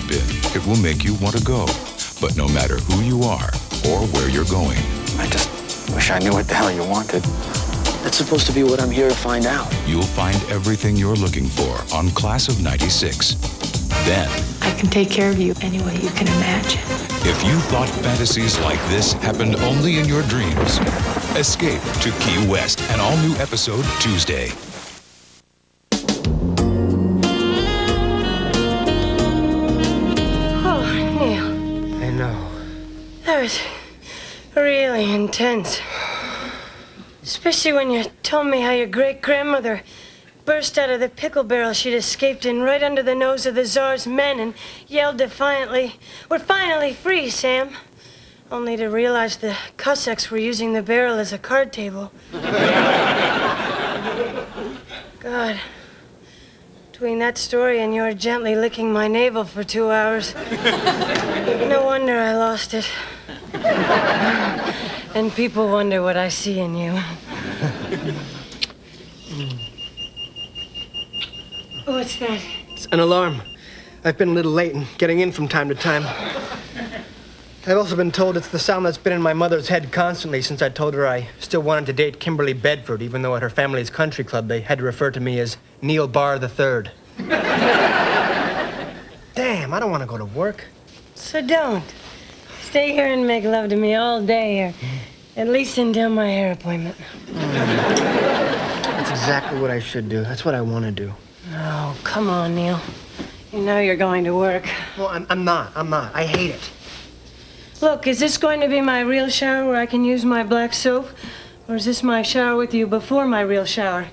you've been, it will make you want to go. But no matter who you are or where you're going. I just wish I knew what the hell you wanted. That's supposed to be what I'm here to find out. You'll find everything you're looking for on Class of '96. Then, I can take care of you any way you can imagine. if you thought fantasies like this happened only in your dreams, escape to Key West, an all-new episode Tuesday. Oh, Neil. I know. That was really intense. Especially when you told me how your great-grandmother burst out of the pickle barrel she'd escaped in right under the nose of the Tsar's men and yelled defiantly, "We're finally free, Sam." Only to realize the Cossacks were using the barrel as a card table. God. Between that story and your gently licking my navel for 2 hours, no wonder I lost it. And people wonder what I see in you. What's that? It's an alarm. I've been a little late and getting in from time to time. I've also been told it's the sound that's been in my mother's head constantly since I told her I still wanted to date Kimberly Bedford, even though at her family's country club they had to refer to me as Neil Barr III. Damn, I don't want to go to work. So don't. Stay here and make love to me all day, or at least until my hair appointment. That's exactly what I should do. That's what I want to do. Oh, come on, Neil. You know you're going to work. Well, I'm not. I hate it. Look, is this going to be my real shower where I can use my black soap? Or is this my shower with you before my real shower?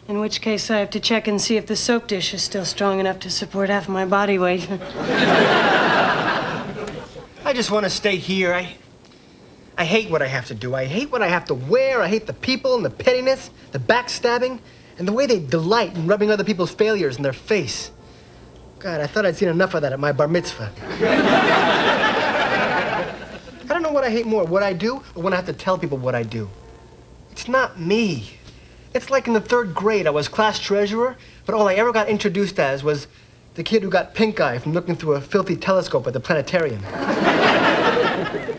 In which case I have to check and see if the soap dish is still strong enough to support half my body weight. I just want to stay here. I hate what I have to do. I hate what I have to wear. I hate the people and the pettiness, the backstabbing, and the way they delight in rubbing other people's failures in their face. God, I thought I'd seen enough of that at my bar mitzvah. I don't know what I hate more, what I do or when I have to tell people what I do. It's not me. It's like in the 3rd grade, I was class treasurer, but all I ever got introduced as was the kid who got pink eye from looking through a filthy telescope at the planetarium.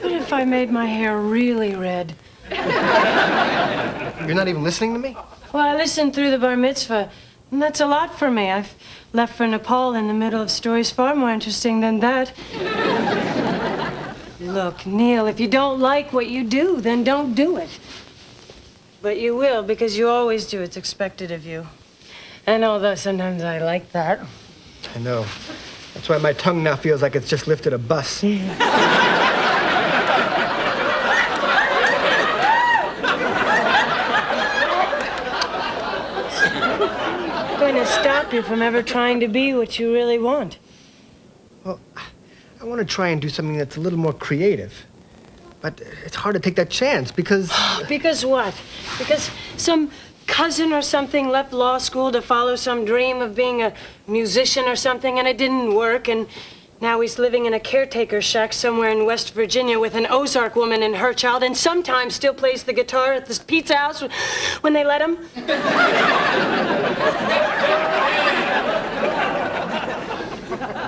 What if I made my hair really red? You're not even listening to me? Well, I listened through the bar mitzvah, and that's a lot for me. I've left for Nepal in the middle of stories far more interesting than that. Look, Neil, if you don't like what you do, then don't do it. But you will, because you always do. It's expected of you. And although sometimes I like that. I know. That's why my tongue now feels like it's just lifted a bus. Going to stop you from ever trying to be what you really want. Well, I want to try and do something that's a little more creative. But it's hard to take that chance because... Because what? Because some cousin or something left law school to follow some dream of being a musician or something, and it didn't work, and now he's living in a caretaker shack somewhere in West Virginia with an Ozark woman and her child, and sometimes still plays the guitar at this pizza house when they let him.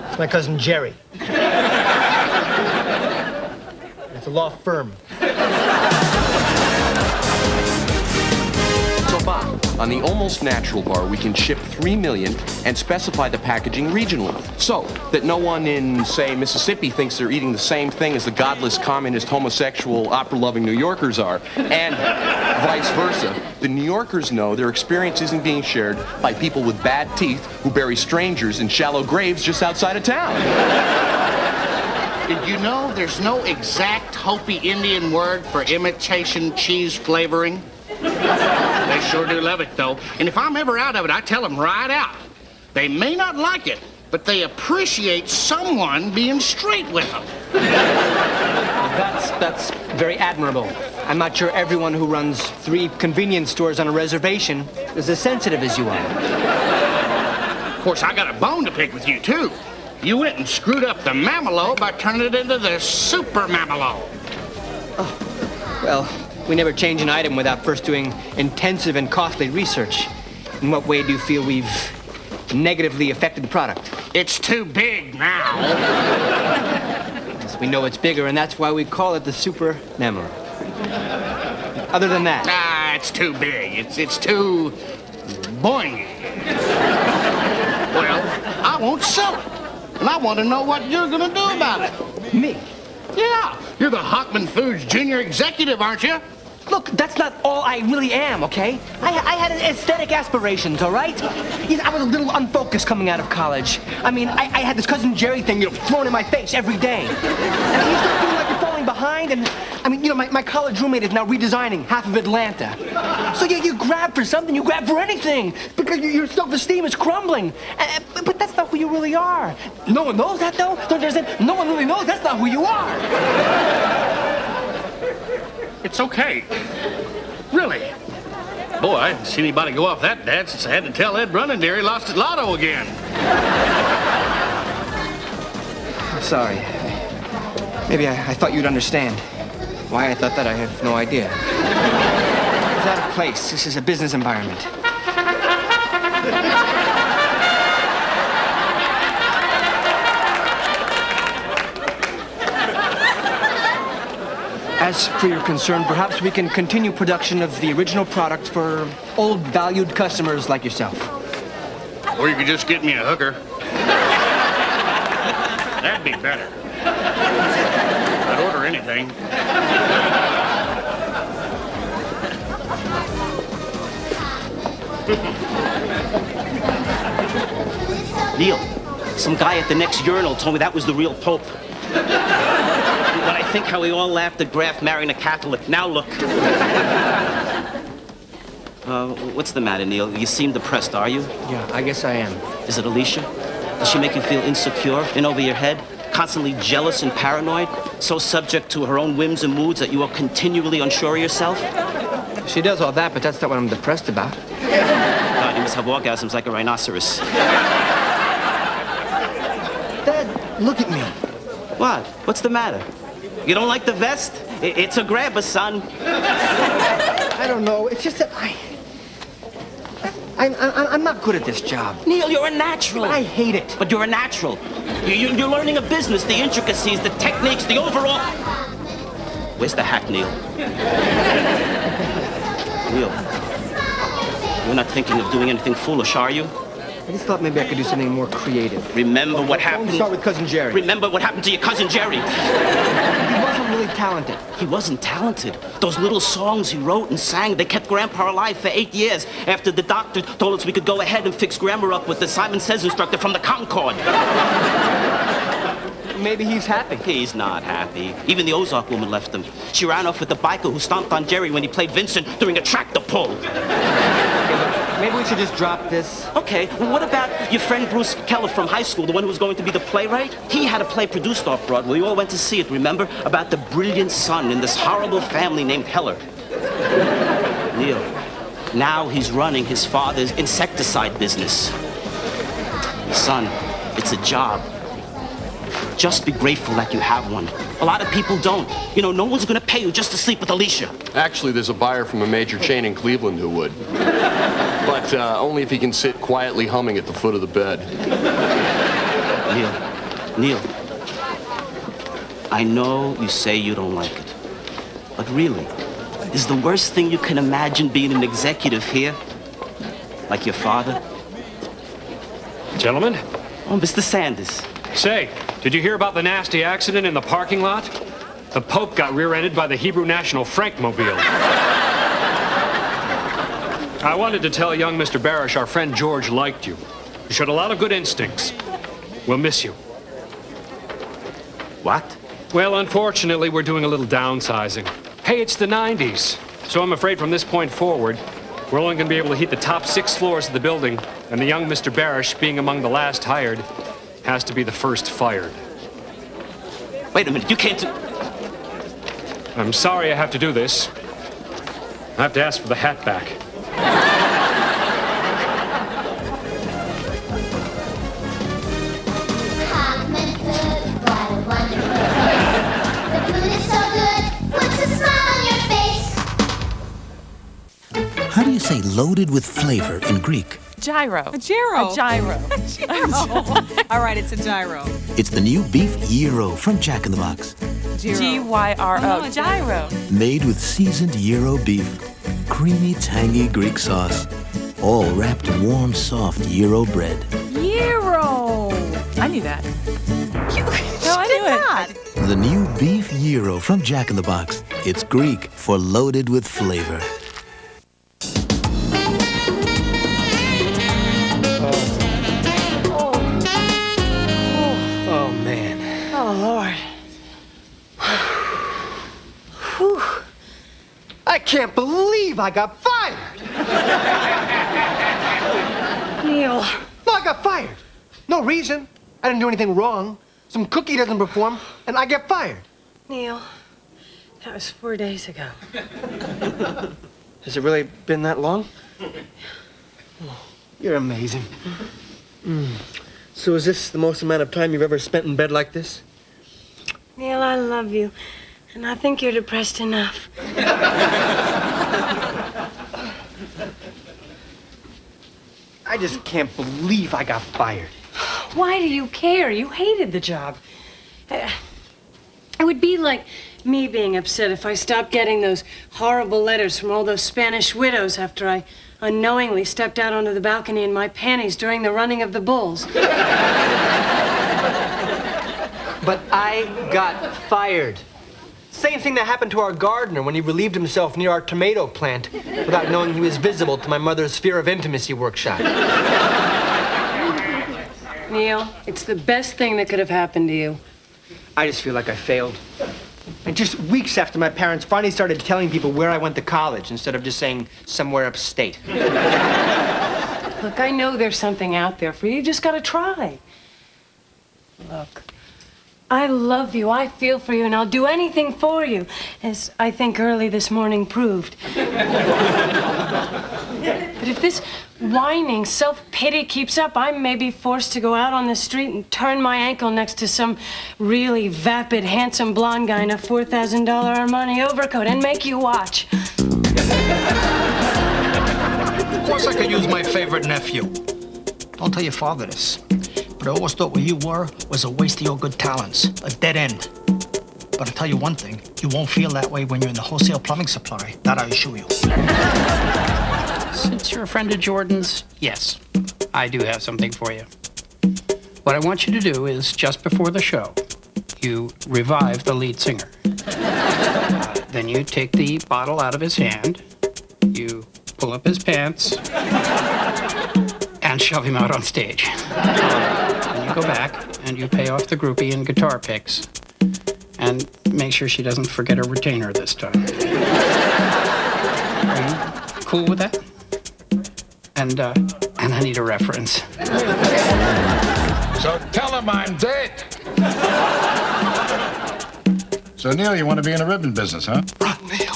It's my cousin Jerry. It's a law firm. So, Bob, on the Almost Natural bar, we can ship 3 million and specify the packaging regionally so that no one in, say, Mississippi thinks they're eating the same thing as the godless, communist, homosexual, opera-loving New Yorkers are, and vice versa. The New Yorkers know their experience isn't being shared by people with bad teeth who bury strangers in shallow graves just outside of town. Did you know there's no exact Hopi Indian word for imitation cheese flavoring? They sure do love it, though. And if I'm ever out of it, I tell them right out. They may not like it, but they appreciate someone being straight with them. That's very admirable. I'm not sure everyone who runs 3 convenience stores on a reservation is as sensitive as you are. Of course, I got a bone to pick with you, too. You went and screwed up the Mamalo by turning it into the Super Mamalo. Oh, well, we never change an item without first doing intensive and costly research. In what way do you feel we've negatively affected the product. It's too big now. Yes, we know it's bigger, and that's why we call it the Super Nemo. Other than that. Ah, it's too big. It's too boing. Well, I won't sell it. And I want to know what you're going to do about it. Me? Yeah, you're the Hockman Foods junior executive, aren't you? Look, that's not all I really am, okay? I had aesthetic aspirations, all right? I was a little unfocused coming out of college. I mean, I had this Cousin Jerry thing, thrown in my face every day. And I used to feel like you're falling behind, and, my college roommate is now redesigning half of Atlanta. So you grab for something, you grab for anything, because your self-esteem is crumbling. But that's not who you really are. No one knows that, though. Don't you understand? No one really knows that's not who you are. It's okay. Really. Boy, I didn't see anybody go off that, Dad, since I had to tell Ed Brunendere he lost at Lotto again. I'm sorry. Maybe I thought you'd understand. Why I thought that, I have no idea. It's out of place. This is a business environment. As for your concern, perhaps we can continue production of the original product for old, valued customers like yourself. Or you could just get me a hooker. That'd be better. I'd order anything. Neil, some guy at the next urinal told me that was the real Pope. But I think how we all laughed at Graf marrying a Catholic. Now look. What's the matter, Neil? You seem depressed, are you? Yeah, I guess I am. Is it Alicia? Does she make you feel insecure, in over your head? Constantly jealous and paranoid? So subject to her own whims and moods that you are continually unsure of yourself? She does all that, but that's not what I'm depressed about. God, you must have orgasms like a rhinoceros. Dad, look at me. What? What's the matter? You don't like the vest? It's a grabber, son. I don't know. It's just that I'm not good at this job. Neil, you're a natural. I hate it. But you're a natural. You're learning a business, the intricacies, the techniques, the overall... Where's the hack, Neil? Neil, you're not thinking of doing anything foolish, are you? I just thought maybe I could do something more creative. Remember what happened... Don't start with Cousin Jerry. Remember what happened to your Cousin Jerry. He wasn't really talented. He wasn't talented. Those little songs he wrote and sang, they kept Grandpa alive for 8 years after the doctor told us we could go ahead and fix grammar up with the Simon Says instructor from the Concord. Maybe he's happy. He's not happy. Even the Ozark woman left him. She ran off with the biker who stomped on Jerry when he played Vincent during a tractor pull. Maybe we should just drop this. Okay, well, what about your friend Bruce Keller from high school, the one who was going to be the playwright? He had a play produced off Broadway. We all went to see it, remember? About the brilliant son in this horrible family named Heller. Neil, now he's running his father's insecticide business. Son, it's a job. Just be grateful that you have one. A lot of people don't. You know, no one's gonna pay you just to sleep with Alicia. Actually, there's a buyer from a major chain in Cleveland who would. But only if he can sit quietly humming at the foot of the bed. Neil, I know you say you don't like it, but really, is the worst thing you can imagine being an executive here? Like your father? Gentlemen? Oh, Mr. Sanders. Say, did you hear about the nasty accident in the parking lot? The Pope got rear-ended by the Hebrew National Frankmobile. I wanted to tell young Mr. Barish our friend George liked you. You showed a lot of good instincts. We'll miss you. What? Well, unfortunately, we're doing a little downsizing. Hey, it's the 90s, so I'm afraid from this point forward, we're only going to be able to heat the top 6 floors of the building, and the young Mr. Barish, being among the last hired, has to be the first fired. Wait a minute, you can't do... I'm sorry I have to do this. I have to ask for the hat back. Hockman Food, what a wonderful place. The food is so good, puts a smile on your face. How do you say loaded with flavor in Greek? gyro. A gyro. A gyro. All right, it's a gyro. It's the new beef gyro from Jack in the Box. Gyro. Gyro. Made with seasoned gyro beef, creamy, tangy Greek sauce, all wrapped in warm, soft gyro bread. Gyro. I knew that. No, I did not. The new beef gyro from Jack in the Box. It's Greek for loaded with flavor. Oh, man. Oh, Lord. Whew. I can't believe I got fired. Neil. No, I got fired. No reason. I didn't do anything wrong. Some cookie doesn't perform, and I get fired. Neil, that was 4 days ago. Has it really been that long? Oh, you're amazing. So is this the most amount of time you've ever spent in bed like this? Neil, I love you, and I think you're depressed enough. I just can't believe I got fired. Why do you care? You hated the job. It would be like me being upset if I stopped getting those horrible letters from all those Spanish widows after I unknowingly stepped out onto the balcony in my panties during the running of the bulls. But I got fired. Same thing that happened to our gardener when he relieved himself near our tomato plant without knowing he was visible to my mother's fear of intimacy workshop. Neil, it's the best thing that could have happened to you. I just feel like I failed. And just weeks after my parents finally started telling people where I went to college instead of just saying somewhere upstate. Look, I know there's something out there for you. You just gotta try. Look, I love you, I feel for you, and I'll do anything for you, as I think early this morning proved. But if this whining self-pity keeps up, I may be forced to go out on the street and turn my ankle next to some really vapid, handsome blonde guy in a $4,000 Armani overcoat and make you watch. Of course I could use my favorite nephew. Don't tell your father this, but I always thought where you were was a waste of your good talents, a dead end. But I'll tell you one thing, you won't feel that way when you're in the wholesale plumbing supply. That I assure you. Since you're a friend of Jordan's, yes, I do have something for you. What I want you to do is, just before the show, you revive the lead singer. Then you take the bottle out of his hand, you pull up his pants, and shove him out on stage. Then you go back and you pay off the groupie in guitar picks, and make sure she doesn't forget her retainer this time. Are you cool with that? And I need a reference. So tell him I'm dead. So, Neil, you want to be in the ribbon business, huh? Run, Neil.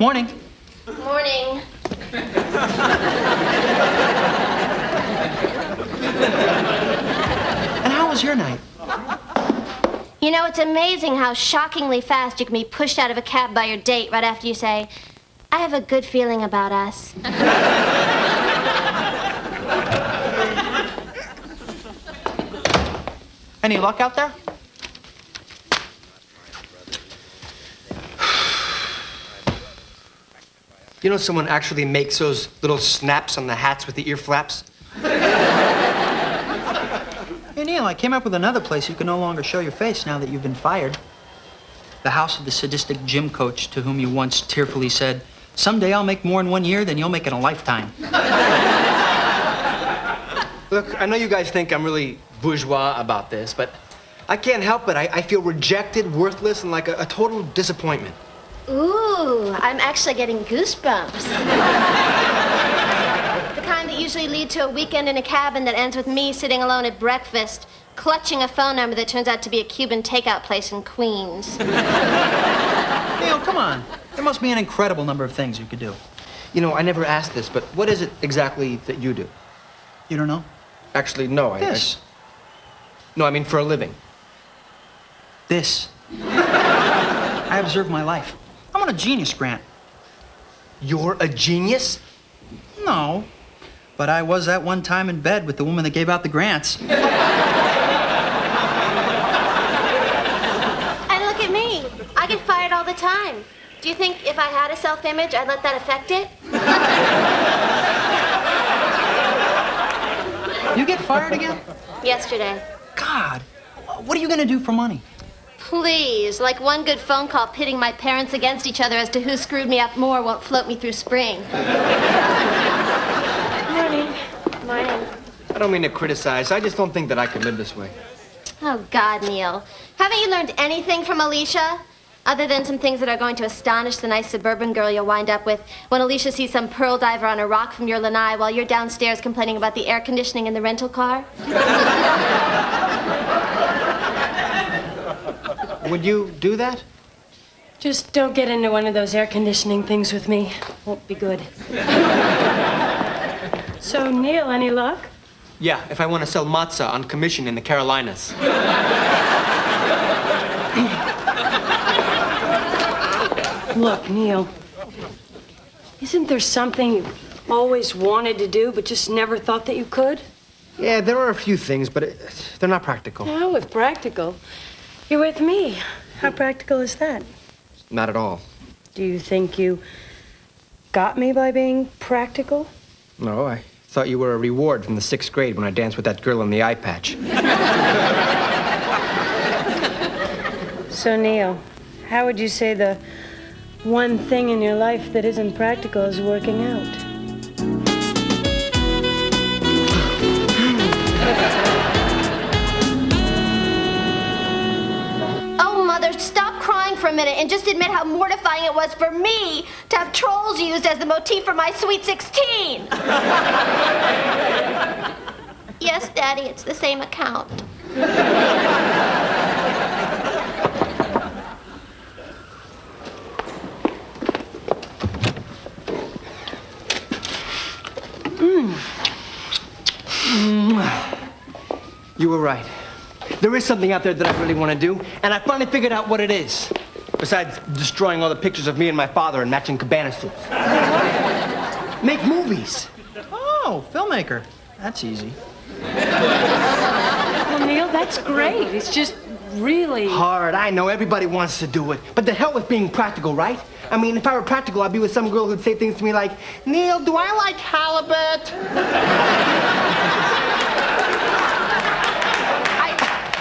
Morning. Morning. And how was your night? You know, it's amazing how shockingly fast you can be pushed out of a cab by your date right after you say, I have a good feeling about us. Any luck out there? You know someone actually makes those little snaps on the hats with the ear flaps? Hey, Neil, I came up with another place you can no longer show your face now that you've been fired. The house of the sadistic gym coach to whom you once tearfully said, someday I'll make more in 1 year than you'll make in a lifetime. Look, I know you guys think I'm really bourgeois about this, but I can't help it. I feel rejected, worthless, and like a total disappointment. Ooh, I'm actually getting goosebumps. The kind that usually lead to a weekend in a cabin that ends with me sitting alone at breakfast, clutching a phone number that turns out to be a Cuban takeout place in Queens. Neil, come on. There must be an incredible number of things you could do. You know, I never asked this, but what is it exactly that you do? You don't know? Actually, no. Yes. No, I mean for a living. this. I observe my life. I'm on a genius grant. You're a genius? No, but I was at one time in bed with the woman that gave out the grants. And look at me. I get fired all the time. Do you think if I had a self-image, I'd let that affect it? You get fired again? Yesterday. God, what are you gonna do for money? Please, like one good phone call pitting my parents against each other as to who screwed me up more won't float me through spring. Morning. Morning. I don't mean to criticize. I just don't think that I could live this way. Oh, God, Neil. Haven't you learned anything from Alicia? Other than some things that are going to astonish the nice suburban girl you'll wind up with when Alicia sees some pearl diver on a rock from your lanai while you're downstairs complaining about the air conditioning in the rental car? Would you do that? Just don't get into one of those air conditioning things with me. Won't be good. So, Neil, any luck? Yeah, if I want to sell matzah on commission in the Carolinas. Look, Neil, isn't there something you've always wanted to do but just never thought that you could? Yeah, there are a few things, but they're not practical. Oh, if practical. You're with me. How practical is that? Not at all. Do you think you got me by being practical? No, I thought you were a reward from the 6th grade when I danced with that girl in the eye patch. So, Neil, how would you say the one thing in your life that isn't practical is working out? Oh, Mother, stop crying for a minute and just admit how mortifying it was for me to have trolls used as the motif for my Sweet 16. Yes, Daddy, it's the same account. You were right. There is something out there that I really want to do, and I finally figured out what it is. Besides destroying all the pictures of me and my father in matching cabana suits. Make movies. Oh, filmmaker. That's easy. Well, Neil, that's great. It's just really hard. I know everybody wants to do it, but the hell with being practical, right? I mean, if I were practical, I'd be with some girl who'd say things to me like, Neil, do I like halibut?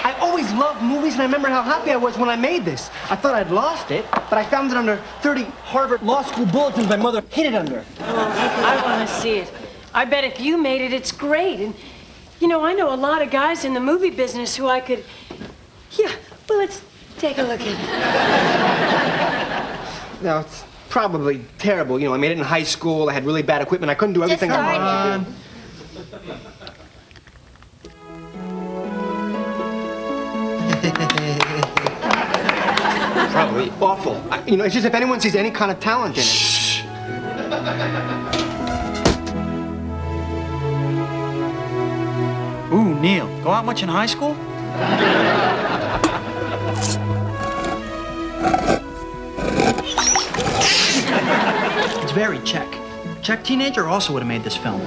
I always loved movies, and I remember how happy I was when I made this. I thought I'd lost it, but I found it under 30 Harvard Law School bulletins my mother hid it under. Oh, I want to see it. I bet if you made it, it's great. And, you know, I know a lot of guys in the movie business who I could... Yeah, well, let's take a look at it. No, it's probably terrible. You know, I made it in high school. I had really bad equipment. I couldn't do everything I wanted to do. Probably awful. You know, it's just if anyone sees any kind of talent in it. Shh. Ooh, Neil, go out much in high school? It's very Czech. Czech teenager also would have made this film.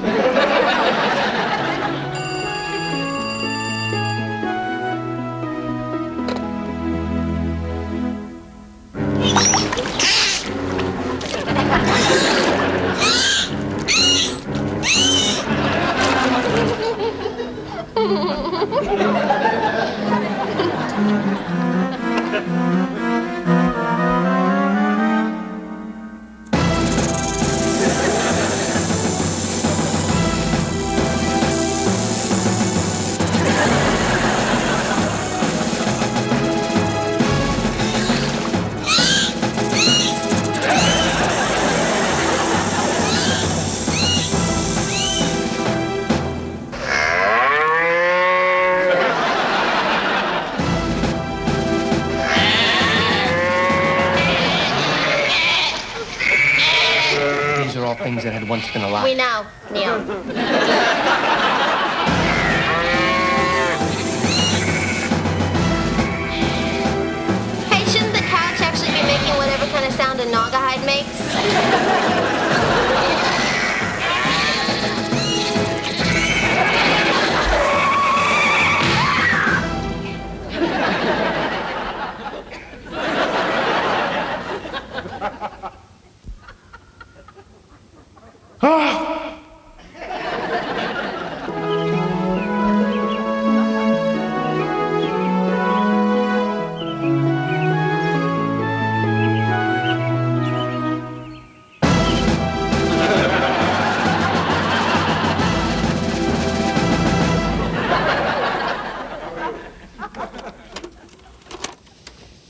These are all things that had once been alive. We know, Neil. of sound a Naugahyde makes?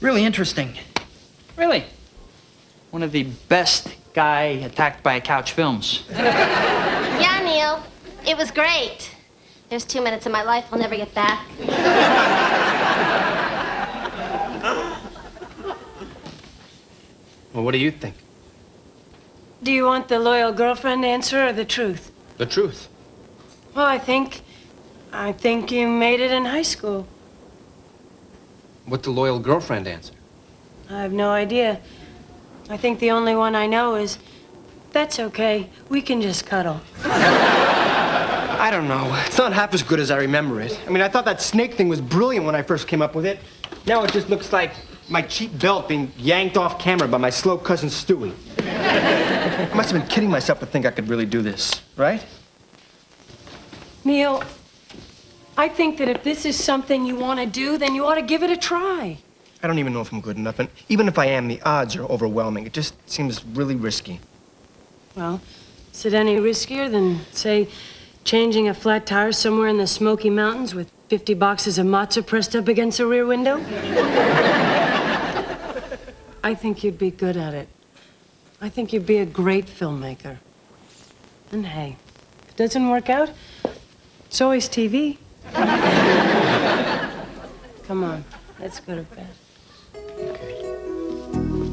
Really interesting. Really. One of the best guy attacked by a couch films. Yeah, Neil. It was great. There's 2 minutes of my life I'll never get back. Well, what do you think? Do you want the loyal girlfriend answer or the truth? The truth. Well, I think you made it in high school. What the loyal girlfriend answer? I have no idea. I think the only one I know is, that's okay, we can just cuddle. I don't know. It's not half as good as I remember it. I mean, I thought that snake thing was brilliant when I first came up with it. Now it just looks like my cheap belt being yanked off camera by my slow cousin Stewie. I must have been kidding myself to think I could really do this, right? Neil, I think that if this is something you want to do, then you ought to give it a try. I don't even know if I'm good enough, and even if I am, the odds are overwhelming. It just seems really risky. Well, is it any riskier than, say, changing a flat tire somewhere in the Smoky Mountains with 50 boxes of matzah pressed up against a rear window? I think you'd be good at it. I think you'd be a great filmmaker. And hey, if it doesn't work out, it's always TV. Come on, let's go to bed.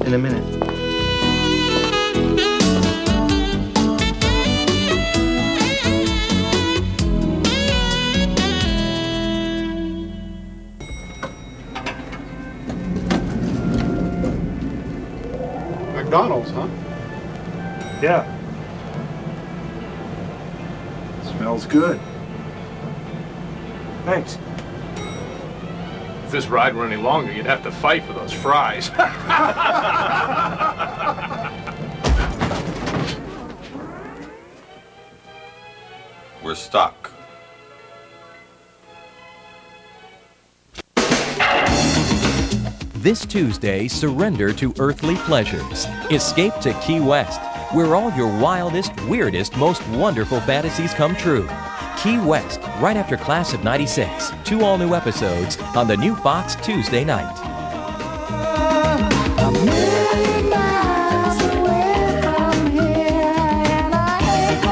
In a minute. McDonald's, huh? Yeah. Smells good. Thanks. If this ride were any longer, you'd have to fight for those fries. We're stuck. This Tuesday, surrender to earthly pleasures. Escape to Key West, where all your wildest, weirdest, most wonderful fantasies come true. Key West, right after Class of '96. 2 all-new episodes on the new Fox Tuesday night.